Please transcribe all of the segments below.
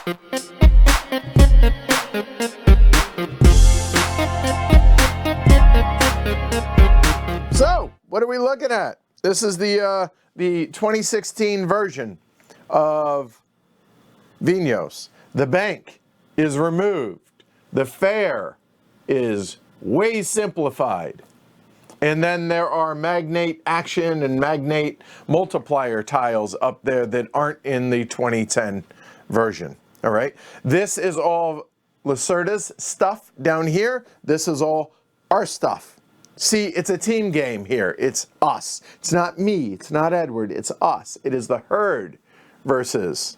So, what are we looking at? This is the 2016 version of Vinhos. The bank is removed. The fare is way simplified. And then there are magnate action and magnate multiplier tiles up there that aren't in the 2010 version. All right. This is all Lacerda's stuff down here. This is all our stuff. See, it's a team game here. It's us. It's not me. It's not Edward. It's us. It is the herd versus.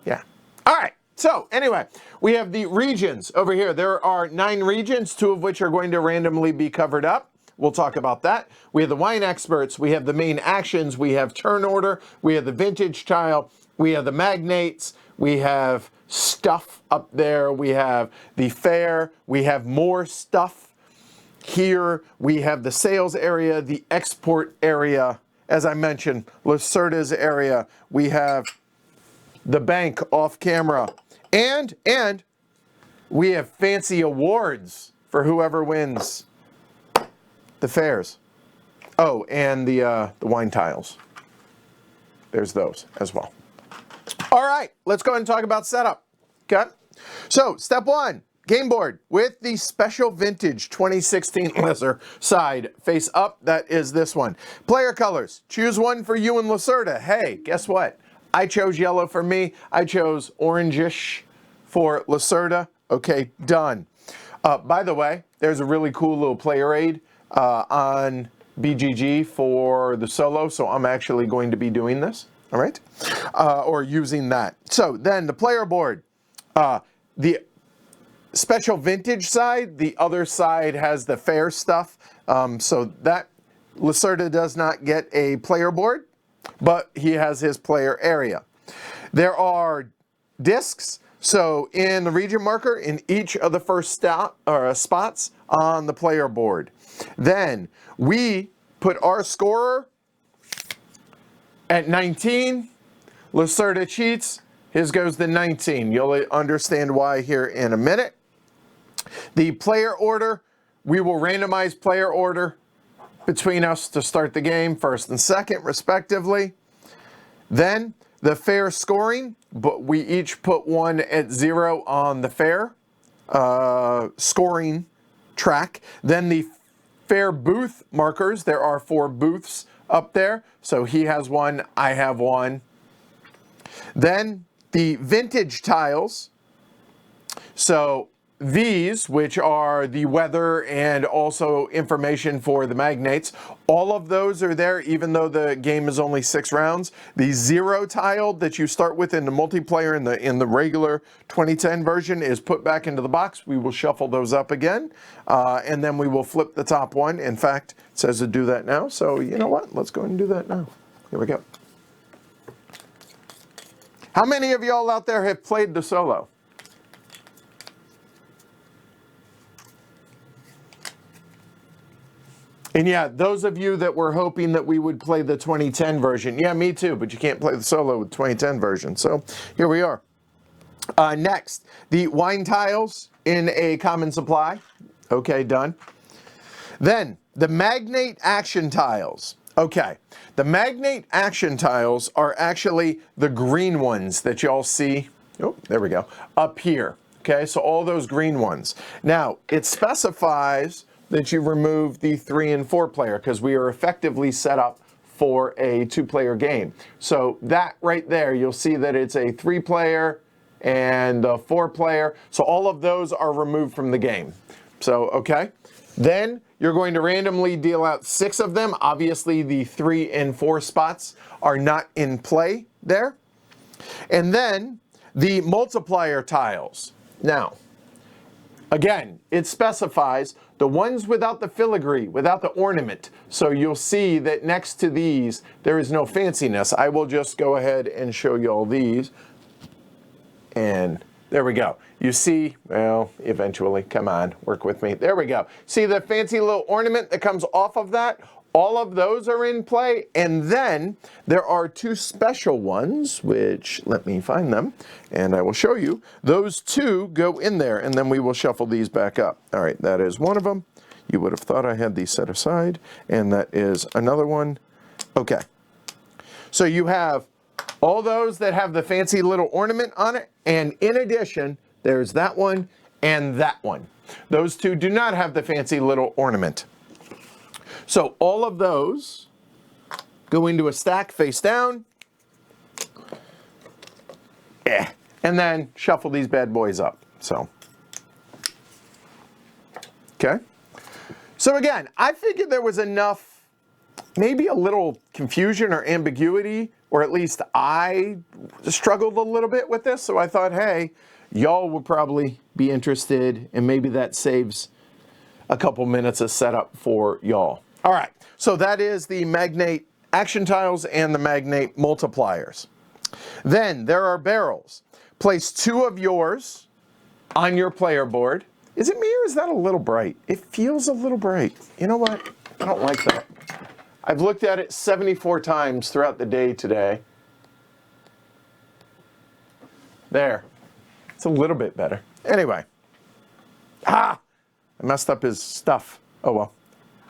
Yeah. All right. So anyway, we have the regions over here. There are 9 regions, 2 of which are going to randomly be covered up. We'll talk about that. We have the wine experts. We have the main actions. We have turn order. We have the vintage tile. We have the magnates. We have stuff up there. We have the fair. We have more stuff here. We have the sales area, the export area. As I mentioned, Lacerda's area. We have the bank off camera. And we have fancy awards for whoever wins the fairs. Oh, and the wine tiles. There's those as well. All right, let's go ahead and talk about setup. Okay. So, step 1, game board with the special vintage 2016 lesser side face up. That is this one. Player colors. Choose one for you and Lacerda. Hey, guess what? I chose yellow for me. I chose orangish for Lacerda. Okay, done. By the way, there's a really cool little player aid on BGG for the solo, so I'm actually going to be doing this, all right? Or using that. So then the player board, the special vintage side, the other side has the fair stuff, so that Lacerda does not get a player board, but he has his player area. There are discs. So in the region marker, in each of the first spots on the player board. Then we put our scorer at 19. Lacerda cheats. His goes to 19. You'll understand why here in a minute. The player order, we will randomize player order between us to start the game, first and second, respectively. Then the fair scoring, but we each put one at 0 on the fair scoring track. Then the fair booth markers, there are 4 booths up there. So he has one, I have one. Then the vintage tiles. So these, which are the weather and also information for the magnates, all of those are there even though the game is only 6 rounds. The 0 tile that you start with in the multiplayer in the regular 2010 version is put back into the box. We will shuffle those up again, and then we will flip the top one. In fact, it says to do that now, so you know what? Let's go ahead and do that now. Here we go. How many of y'all out there have played the solo? And yeah, those of you that were hoping that we would play the 2010 version, yeah, me too, but you can't play the solo with 2010 version. So here we are. Next, the wine tiles in a common supply. Okay, done. Then the magnate action tiles. Okay, the magnate action tiles are actually the green ones that y'all see. Oh, there we go. Up here. Okay, so all those green ones. Now, it specifies that you remove the 3 and 4 player because we are effectively set up for a 2-player game. So that right there, you'll see that it's a 3-player and a 4-player. So all of those are removed from the game. So, okay. Then you're going to randomly deal out 6 of them. Obviously, the 3 and 4 spots are not in play there. And then the multiplier tiles. Now, again, it specifies the ones without the filigree, without the ornament. So you'll see that next to these, there is no fanciness. I will just go ahead and show you all these. And there we go. You see, well, eventually, come on, work with me. There we go. See the fancy little ornament that comes off of that? all of those are in play, and then there are two special ones, which, let me find them, and I will show you. Those two go in there, and then we will shuffle these back up. All right, that is one of them. You would have thought I had these set aside, and that is another one. Okay, so you have all those that have the fancy little ornament on it, and in addition, there's that one and that one. Those two do not have the fancy little ornament. So all of those go into a stack face down. And then shuffle these bad boys up. So, okay. So again, I figured there was enough, maybe a little confusion or ambiguity, or at least I struggled a little bit with this. So I thought, hey, y'all would probably be interested, and maybe that saves a couple minutes of setup for y'all. All right, so that is the magnate action tiles and the magnate multipliers. Then there are barrels. Place two of yours on your player board. Is it me or is that a little bright? It feels a little bright. You know what? I don't like that. I've looked at it 74 times throughout the day today. There. It's a little bit better. Anyway. I messed up his stuff. Oh well.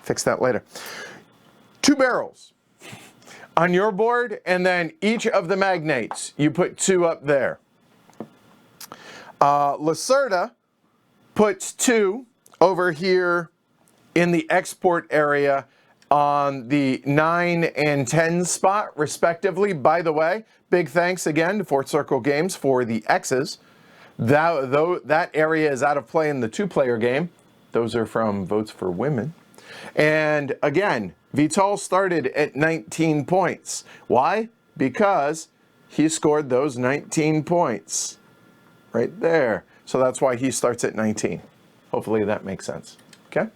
Fix that later. Two barrels on your board, and then each of the magnates, you put two up there. Lacerda puts two over here in the export area on the 9 and 10 spot, respectively. By the way, big thanks again to Fourth Circle Games for the X's. That area is out of play in the two-player game. Those are from Votes for Women. And again, Vital started at 19 points. Why? Because he scored those 19 points right there. So that's why he starts at 19. Hopefully that makes sense. Okay?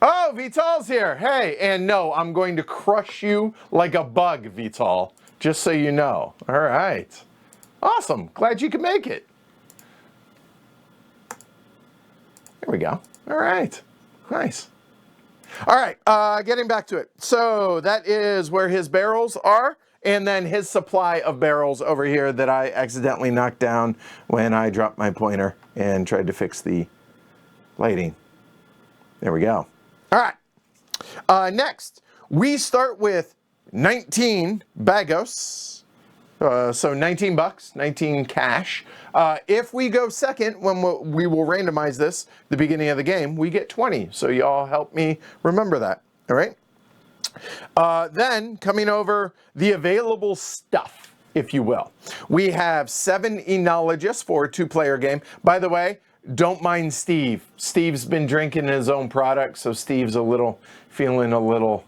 Oh, Vital's here. Hey, and no, I'm going to crush you like a bug, Vital. Just so you know. All right. Awesome. Glad you could make it. There we go. All right. Nice. All right, getting back to it. So that is where his barrels are, and then his supply of barrels over here that I accidentally knocked down when I dropped my pointer and tried to fix the lighting. There we go. All right. Next, we start with 19 bagos. So 19 bucks, 19 cash. If we go second, when we will randomize this the beginning of the game, we get 20. So y'all help me remember that. All right. Then coming over the available stuff, if you will. We have 7 enologists for a 2-player game. By the way, don't mind Steve. Steve's been drinking his own product, so Steve's feeling a little,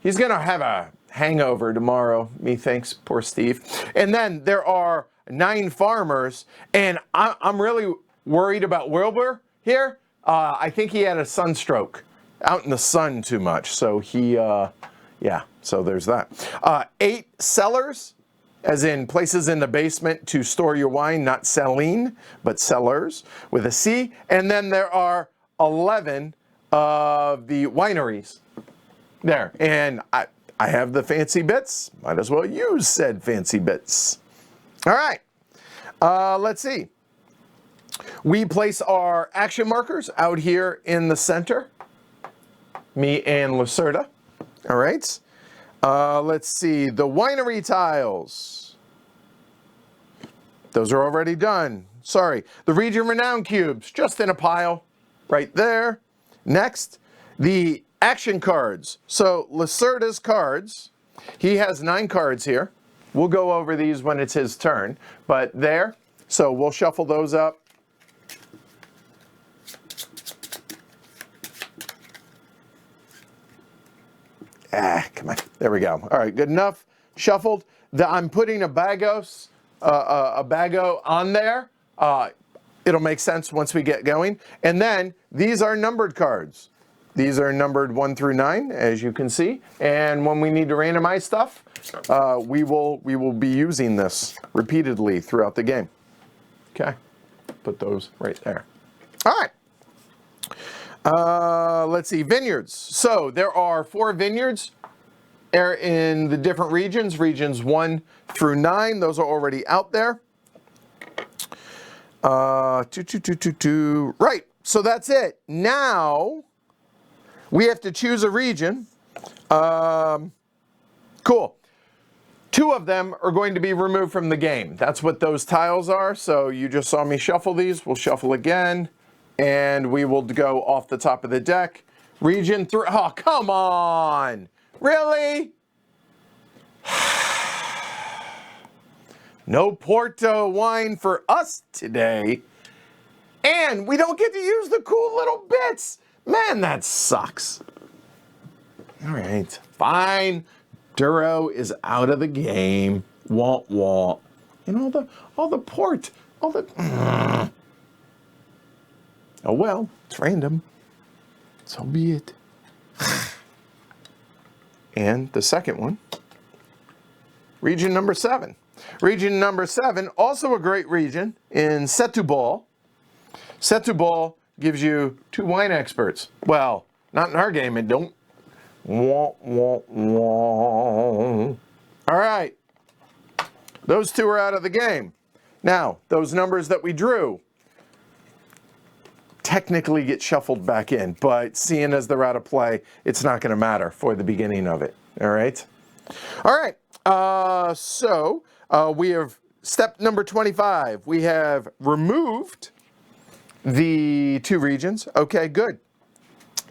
he's going to have a hangover tomorrow, methinks, poor Steve. And then there are 9 farmers, and I'm really worried about Wilbur here. I think he had a sunstroke, out in the sun too much, so he, yeah, so there's that. 8 cellars, as in places in the basement to store your wine, not selling, but cellars with a C. And then there are 11 of the wineries there, and I have the fancy bits. Might as well use said fancy bits. All right. Let's see. We place our action markers out here in the center. Me and Lacerda. All right. Let's see. The winery tiles. Those are already done. Sorry. The region renown cubes, just in a pile right there. Next, the action cards. So Lacerda's cards, he has 9 cards here. We'll go over these when it's his turn, but there. So we'll shuffle those up. Come on. There we go. All right, good enough. Shuffled. I'm putting a bago on there. It'll make sense once we get going. And then these are numbered cards. These are numbered 1 through 9, as you can see. And when we need to randomize stuff, we will be using this repeatedly throughout the game. Okay, put those right there. All right. Let's see, vineyards. So there are 4 vineyards in the different regions, regions 1 through 9. Those are already out there. Right, so that's it. Now we have to choose a region. Cool. 2 of them are going to be removed from the game. That's what those tiles are. So you just saw me shuffle these. We'll shuffle again, and we will go off the top of the deck. Region 3. Oh, come on. Really? No Porto wine for us today. And we don't get to use the cool little bits. Man, that sucks. All right, fine. Duro is out of the game. Walt walt. And all the port. All the Oh well, it's random. So be it. And the second one. Region number 7. Region number 7, also a great region in Setúbal. Setúbal gives you 2 wine experts. Well, not in our game, it don't. Wah, wah, wah. All right. Those 2 are out of the game. Now, those numbers that we drew technically get shuffled back in, but seeing as they're out of play, it's not going to matter for the beginning of it. All right. All right. So we have step number 25. We have removed the 2 regions. Okay, good.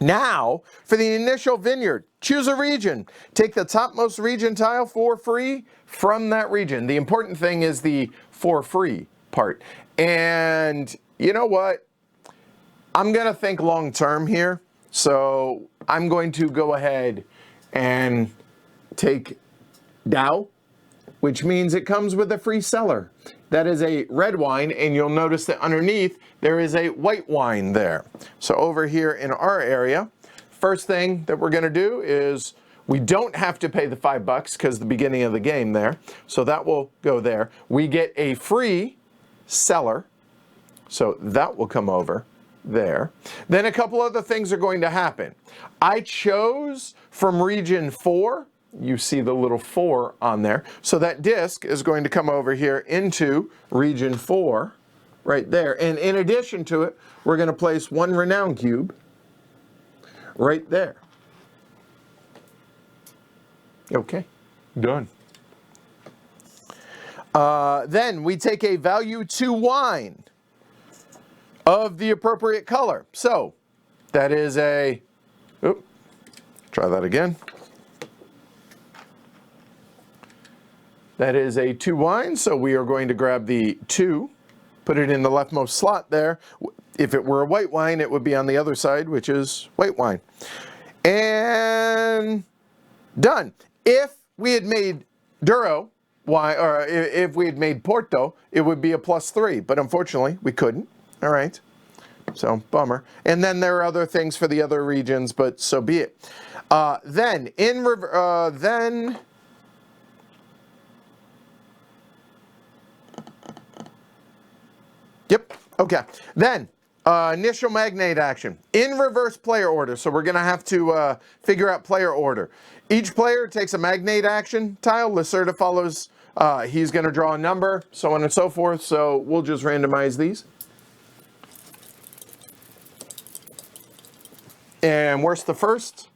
Now, for the initial vineyard, choose a region. Take the topmost region tile for free from that region. The important thing is the for free part. And you know what? I'm going to think long term here. So I'm going to go ahead and take Dow, which means it comes with a free cellar. That is a red wine, and you'll notice that underneath there is a white wine there. So over here in our area, first thing that we're going to do is we don't have to pay the $5 because the beginning of the game there. So that will go there. We get a free cellar. So that will come over there. Then a couple other things are going to happen. I chose from region 4. You see the little 4 on there. So that disc is going to come over here into region 4 right there. And in addition to it, we're going to place 1 renown cube right there. Okay, done. Then we take a value 2 wine of the appropriate color. So that is a, try that again. That is a 2 wine, so we are going to grab the 2, put it in the leftmost slot there. If it were a white wine, it would be on the other side, which is white wine. And done. If we had made Duro wine, or if we had made Porto, it would be a +3, but unfortunately, we couldn't. All right, so bummer. And then there are other things for the other regions, but so be it. Yep, okay. Then, initial magnate action. In reverse player order, so we're going to have to figure out player order. Each player takes a magnate action tile. Lacerda follows, he's going to draw a number, so on and so forth. So we'll just randomize these. And where's the first?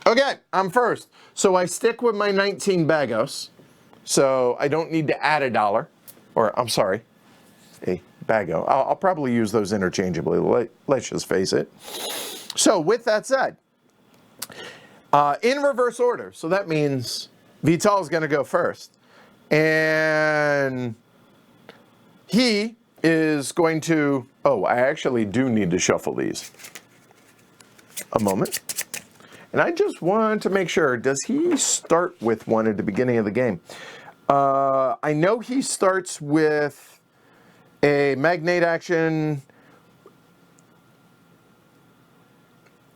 Okay, I'm first. So I stick with my 19 bagos. So I don't need to add $1. Or, I'm sorry, a bago. I'll probably use those interchangeably. Let's just face it. So with that said, in reverse order. So that means Vital is going to go first. And he is going to, oh, I actually do need to shuffle these. A moment. And I just want to make sure, does he start with one at the beginning of the game? I know he starts with a magnate action.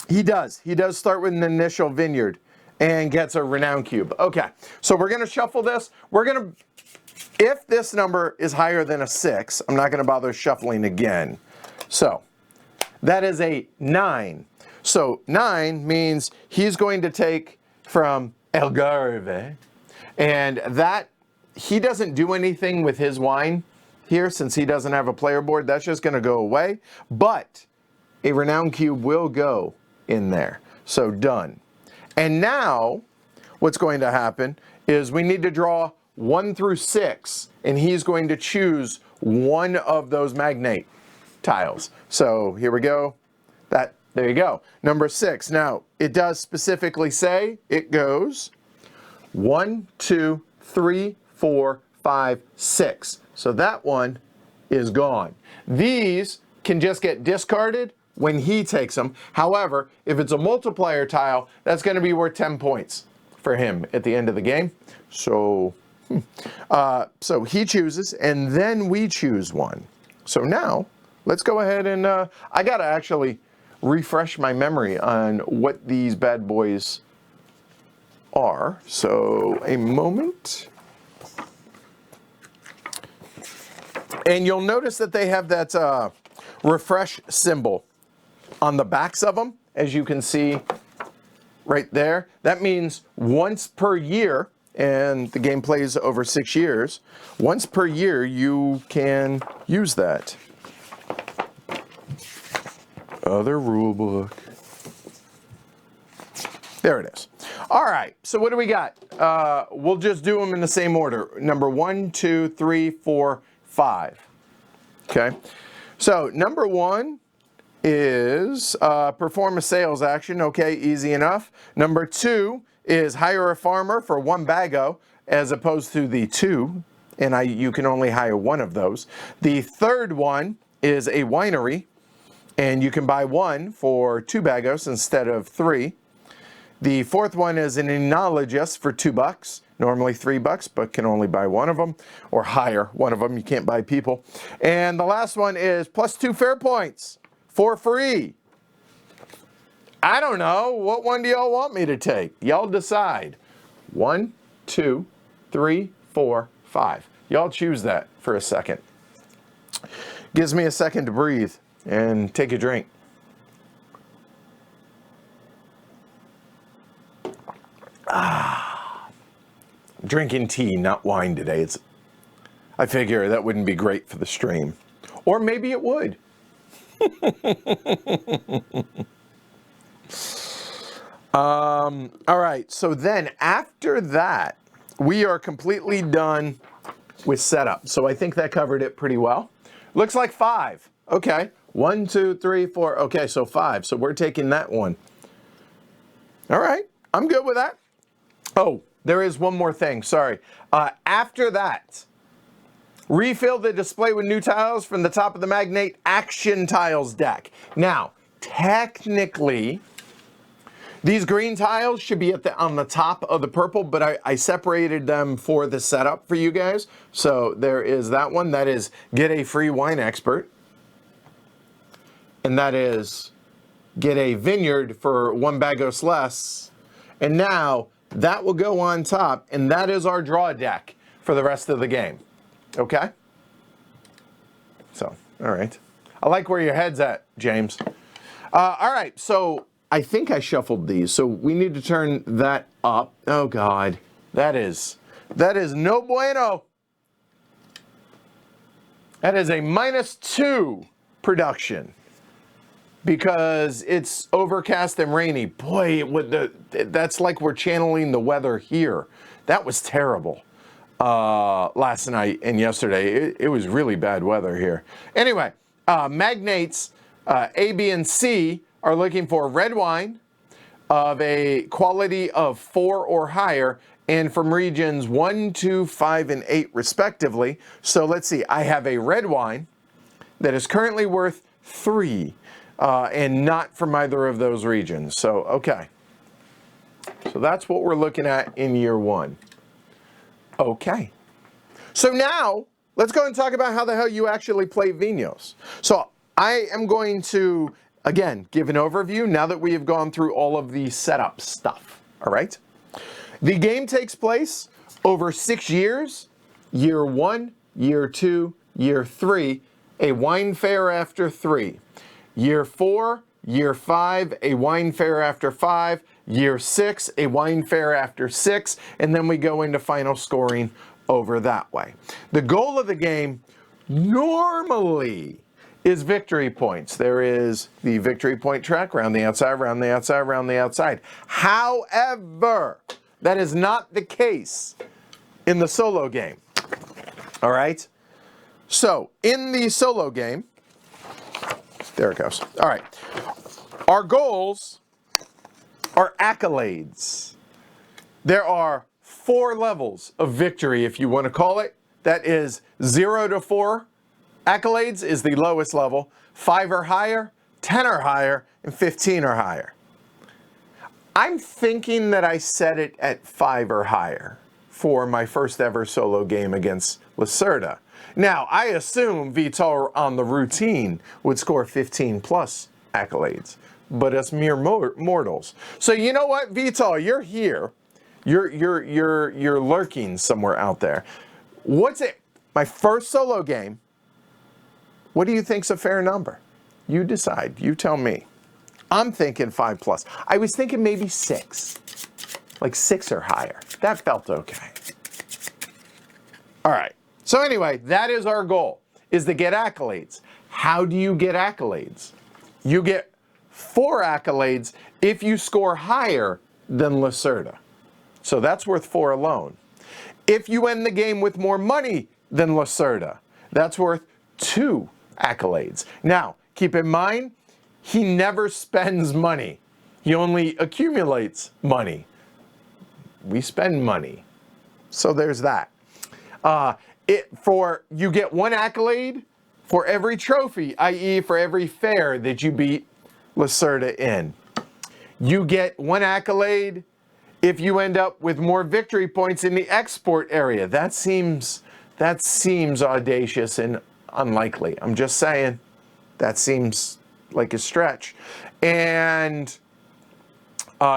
He does. He does start with an initial vineyard and gets a renown cube. Okay, so we're going to shuffle this. We're going to, if this number is higher than a 6, I'm not going to bother shuffling again. So That is a 9. So 9 means he's going to take from Algarve, and that, he doesn't do anything with his wine here since he doesn't have a player board. That's just going to go away, but a renown cube will go in there. So done. And now what's going to happen is we need to draw 1 through 6, and he's going to choose one of those magnate tiles. So here we go. There you go. Number 6. Now, it does specifically say it goes 1, 2, 3, 4, 5, 6. So that one is gone. These can just get discarded when he takes them. However, if it's a multiplier tile, that's going to be worth 10 points for him at the end of the game. So, so he chooses, and then we choose one. So now, let's go ahead and, I got to actually refresh my memory on what these bad boys are. So a moment. And you'll notice that they have that refresh symbol on the backs of them, as you can see right there. That means once per year, and the game plays over 6 years, once per year you can use that. Other rule book. There it is. All right, so what do we got? We'll just do them in the same order. Number 1, 2, 3, 4, 5. Okay, so number 1 is perform a sales action. Okay, easy enough. Number 2 is hire a farmer for 1 bago, as opposed to the 2, and you can only hire 1 of those. The third one is a winery, and you can buy 1 for 2 bagos instead of 3. The fourth one is an enologist for $2, normally $3, but can only buy 1 of them, or hire 1 of them. You can't buy people. And the last one is plus 2 fair points for free. I don't know. What one do y'all want me to take? Y'all decide. 1, 2, 3, 4, 5. Y'all choose that for a second. Gives me a second to breathe and take a drink. Drinking tea, not wine today. I figure that wouldn't be great for the stream. Or maybe it would. All right, so then after that, we are completely done with setup. So I think that covered it pretty well. Looks like 5. Okay, 1, 2, 3, 4. Okay, so 5. So we're taking that one. All right, I'm good with that. Oh, there is one more thing. Sorry. After that, refill the display with new tiles from the top of the Magnate Action Tiles deck. Now, technically, these green tiles should be on the top of the purple, but I separated them for the setup for you guys. So there is that one. That is get a free wine expert. And that is get a vineyard for 1 bagos less. And now that will go on top, and that is our draw deck for the rest of the game. Okay? So, all right. I like where your head's at, James. All right, so I think I shuffled these, so we need to turn that up. Oh, God. That is no bueno. That is a -2 production because it's overcast and rainy. Boy, that's like we're channeling the weather here. That was terrible last night and yesterday. It was really bad weather here. Anyway, Magnates A, B, and C are looking for red wine of a quality of 4 or higher, and from regions 1, 2, 5, and 8 respectively. So let's see, I have a red wine that is currently worth 3 and not from either of those regions. So, okay. So that's what we're looking at in year 1. Okay. So now, let's go and talk about how the hell you actually play Vinhos. So I am going to, again, give an overview now that we have gone through all of the setup stuff, all right? The game takes place over 6 years, year 1, year 2, year 3, a wine fair after 3. Year 4, year 5, a wine fair after 5, year 6, a wine fair after 6, and then we go into final scoring over that way. The goal of the game normally is victory points. There is the victory point track, round the outside, round the outside, round the outside. However, that is not the case in the solo game. All right? So, in the solo game, there it goes. All right. Our goals are accolades. There are 4 levels of victory, if you want to call it. That is 0 to 4 accolades is the lowest level. 5 or higher, 10 or higher, and 15 or higher. I'm thinking that I set it at 5 or higher for my first ever solo game against Lacerda. Now, I assume Vital on the routine would score 15 plus accolades, but us mere mortals. So you know what, Vital, you're here. You're lurking somewhere out there. What's it? My first solo game. What do you think's a fair number? You decide. You tell me. I'm thinking 5 plus. I was thinking maybe 6. Like 6 or higher. That felt okay. All right. So anyway, that is our goal, is to get accolades. How do you get accolades? You get 4 accolades if you score higher than Lacerda. So that's worth 4 alone. If you end the game with more money than Lacerda, that's worth 2 accolades. Now, keep in mind, he never spends money. He only accumulates money. We spend money. So there's that. You get 1 accolade for every trophy, i.e. for every fair that you beat Lacerda in. You get 1 accolade if you end up with more victory points in the export area. That seems audacious and unlikely. I'm just saying, that seems like a stretch. And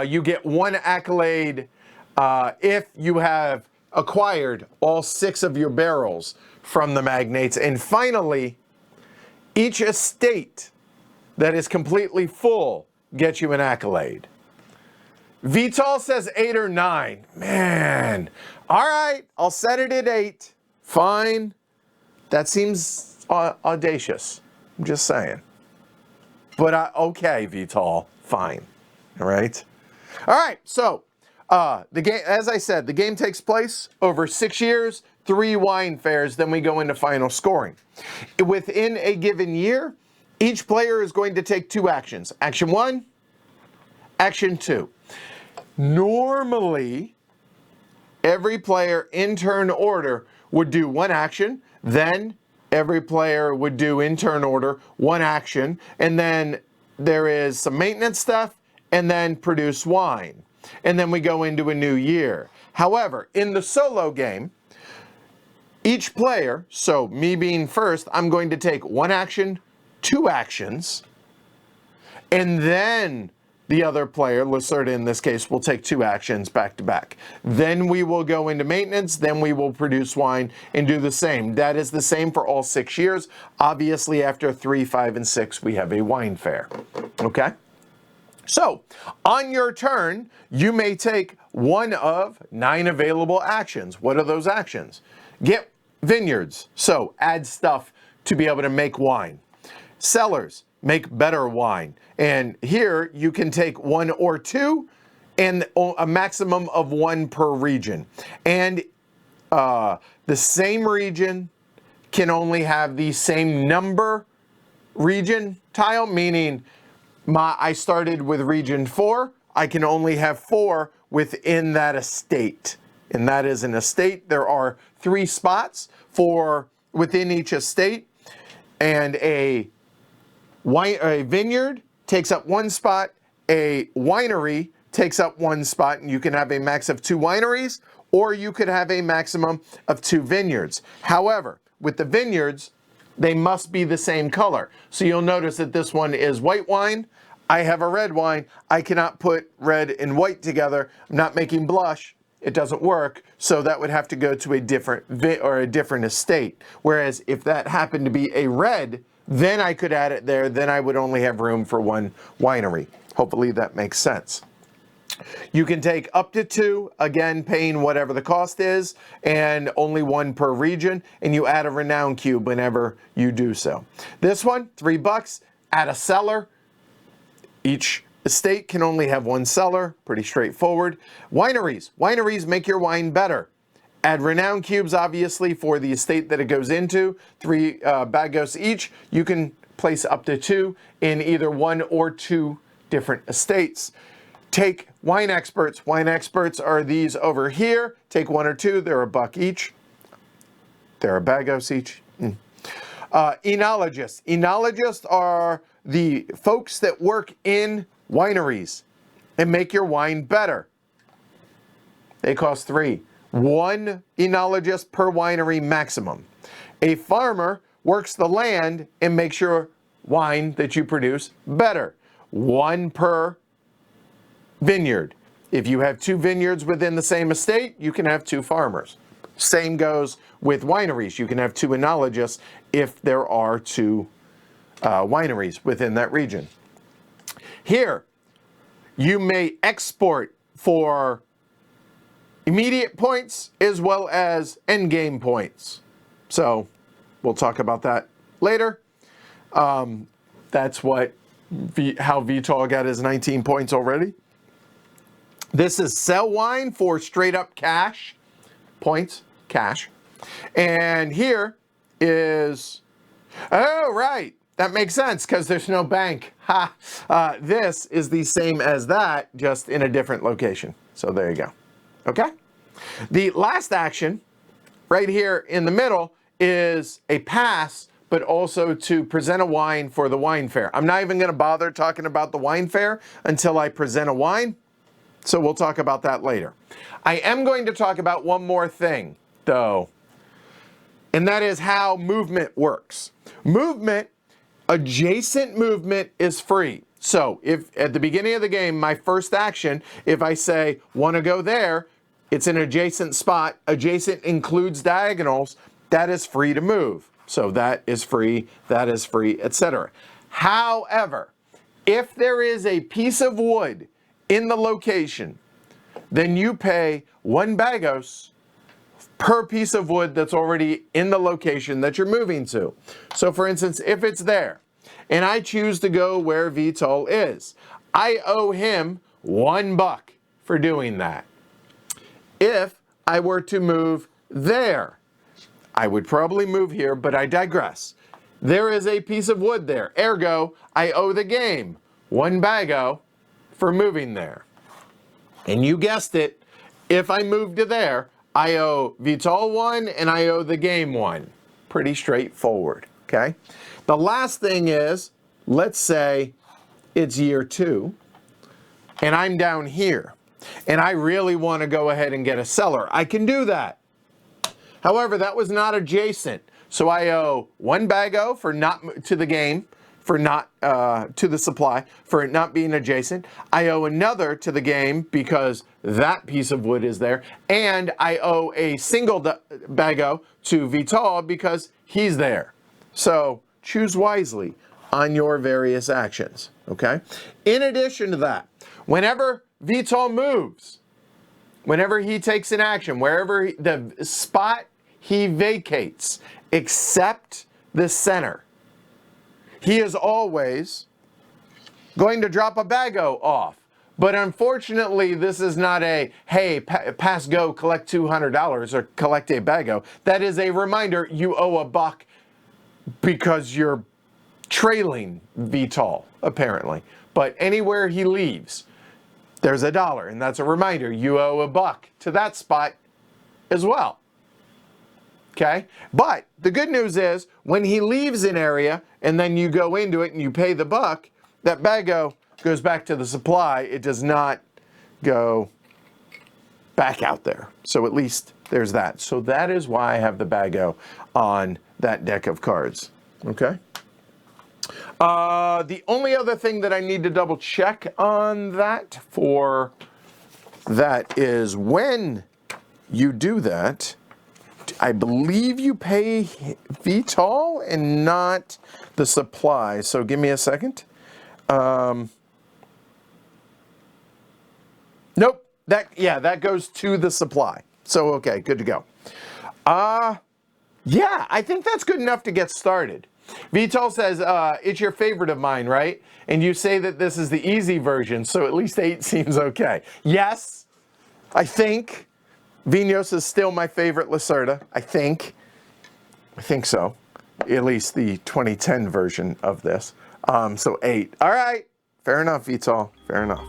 you get 1 accolade if you have acquired all 6 of your barrels from the magnates. And finally, each estate that is completely full gets you an accolade. Vital says 8 or 9. Man, all right, I'll set it at 8. Fine. That seems audacious. I'm just saying. But okay, Vital, fine. All right. All right. So the game, as I said, the game takes place over 6 years, 3 wine fairs. Then we go into final scoring. Within a given year, each player is going to take 2 actions. Action 1, action 2. Normally, every player in turn order would do 1 action, then every player would do in turn order 1 action, and then there is some maintenance stuff, and then produce wine. And then we go into a new year. However, in the solo game, each player, so me being first, I'm going to take 1 action, 2 actions, and then the other player, Lacerda in this case, will take 2 actions back to back. Then we will go into maintenance, then we will produce wine and do the same. That is the same for all 6 years. Obviously, after 3, 5, and 6, we have a wine fair. Okay? So, on your turn, you may take 1 of 9 available actions. What are those actions? Get vineyards, so add stuff to be able to make wine. Cellars, make better wine. And here you can take 1 or 2 and a maximum of 1 per region. And the same region can only have the same number region tile, meaning I started with region 4, I can only have 4 within that estate. And that is an estate. There are 3 spots for within each estate, and a vineyard takes up 1 spot, a winery takes up 1 spot, and you can have a max of 2 wineries, or you could have a maximum of 2 vineyards. However, with the vineyards, they must be the same color. So you'll notice that this one is white wine. I have a red wine. I cannot put red and white together. I'm not making blush. It doesn't work. So that would have to go to a different estate. Whereas if that happened to be a red then I could add it there. Then I would only have room for one winery. Hopefully that makes sense. You can take up to 2, again, paying whatever the cost is, and only 1 per region, and you add a renown cube whenever you do so. This one, $3, add a cellar. Each estate can only have 1 cellar, pretty straightforward. Wineries make your wine better. Add renown cubes, obviously, for the estate that it goes into, 3 bagos each. You can place up to 2 in either 1 or 2 different estates. Take wine experts. Wine experts are these over here. Take 1 or 2. They're $1 each. They're $1 each. Enologists. Enologists are the folks that work in wineries and make your wine better. They cost 3. 1 enologist per winery maximum. A farmer works the land and makes your wine that you produce better. 1 per vineyard. If you have 2 vineyards within the same estate, you can have 2 farmers. Same goes with wineries. You can have 2 enologists if there are 2 wineries within that region. Here, you may export for immediate points as well as end game points. So we'll talk about that later. That's how Vital got his 19 points already. This is sell wine for straight up cash, points, cash. And here is, oh, right, that makes sense because there's no bank. This is the same as that, just in a different location. So there you go. Okay? The last action, right here in the middle, is a pass, but also to present a wine for the wine fair. I'm not even going to bother talking about the wine fair until I present a wine. So we'll talk about that later. I am going to talk about one more thing, though, and that is how movement works. Adjacent movement is free. So if at the beginning of the game, my first action, if I say, want to go there, it's an adjacent spot. Adjacent includes diagonals. That is free to move. So that is free, etc. However, if there is a piece of wood in the location, then you pay 1 bagos per piece of wood that's already in the location that you're moving to. So for instance, if it's there and I choose to go where Vital is, I owe him $1 for doing that. If I were to move there, I would probably move here, but I digress. There is a piece of wood there. Ergo, I owe the game 1 bago for moving there. And you guessed it, if I move to there, I owe Vital 1 and I owe the game 1. Pretty straightforward, okay? The last thing is, let's say it's year 2 and I'm down here and I really want to go ahead and get a cellar. I can do that. However, that was not adjacent. So I owe 1 bago for not to the game, for not to the supply, for it not being adjacent. I owe another to the game because that piece of wood is there. And I owe a single bago to Vital because he's there. So choose wisely on your various actions, okay? In addition to that, whenever Vital moves, whenever he takes an action, wherever the spot he vacates, except the center, he is always going to drop a bago off. But unfortunately, this is not a, hey, pass go, collect $200 or collect a bago. That is a reminder you owe $1 because you're trailing Vital, apparently. But anywhere he leaves, there's $1, and that's a reminder you owe $1 to that spot as well. Okay? But the good news is when he leaves an area and then you go into it and you pay the $1, that bago goes back to the supply. It does not go back out there. So at least there's that. So that is why I have the bago on that deck of cards. Okay? The only other thing that I need to double check on that for that is when you do that, I believe you pay VTOL and not the supply. So give me a second. Nope. That goes to the supply. So, okay, good to go. Yeah, I think that's good enough to get started. VTOL says, it's your favorite of mine, right? And you say that this is the easy version, so at least 8 seems okay. Yes, I think. Vinhos is still my favorite Lacerda, I think. I think so. At least the 2010 version of this. So 8. All right. Fair enough, VTOL. Fair enough.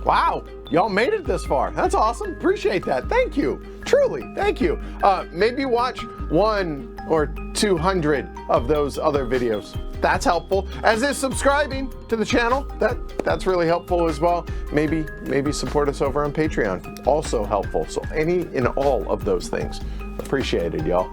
Wow. Y'all made it this far. That's awesome. Appreciate that. Thank you. Truly. Thank you. Maybe watch 100 or 200 of those other videos. That's helpful. As is subscribing to the channel. That's really helpful as well. Maybe support us over on Patreon. Also helpful. So any and all of those things. Appreciated, y'all.